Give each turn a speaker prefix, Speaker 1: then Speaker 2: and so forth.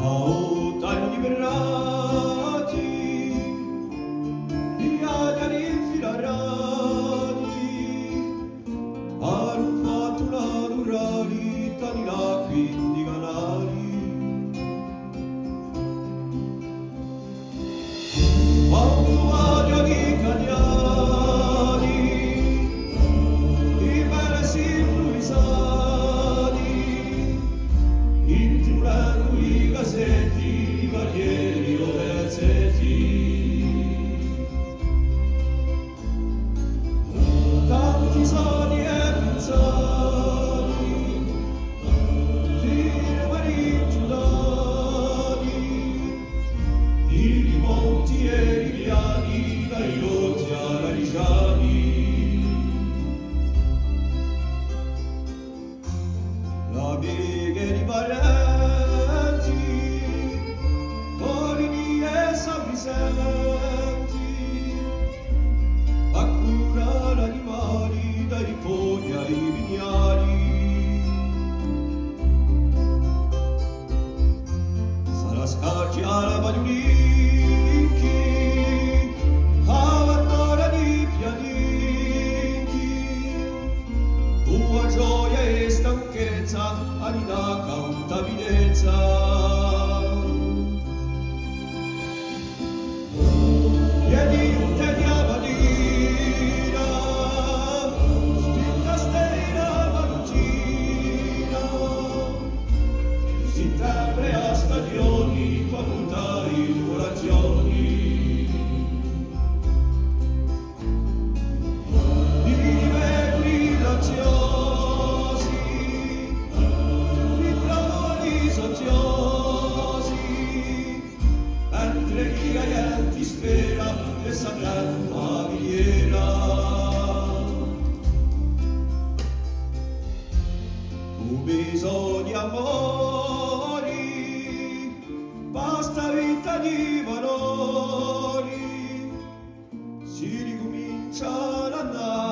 Speaker 1: A 8 anni liberati, gli agani infilarati, hanno fatto una duralità di là quindi canali. Quando agani cagnani, i versi improvvisati, intitolando i cassetti, i barrieri o versetti. Tanti sogni e pensati, firmari giudati, i rimonti e i ripiani, dai rotti alla riciani. La piega di parenti, Corini e San Vicenti, a curare animali dai poni ai vignali. Sarà scacci alla Pagliulinchi, a Vantora di Pianinchi, tua gioia e stanchezza, anima contabilità. Vieni un te di Amadina, spinta stella mattutina, settembre a stagioni, facoltari, colazioni. Divini vecchi laziosi, ritrovi soziosi, mentre chi gaienti spera e sa gran familiera. Tu bisogni amori, basta vita di valori, si ricomincia l'annata.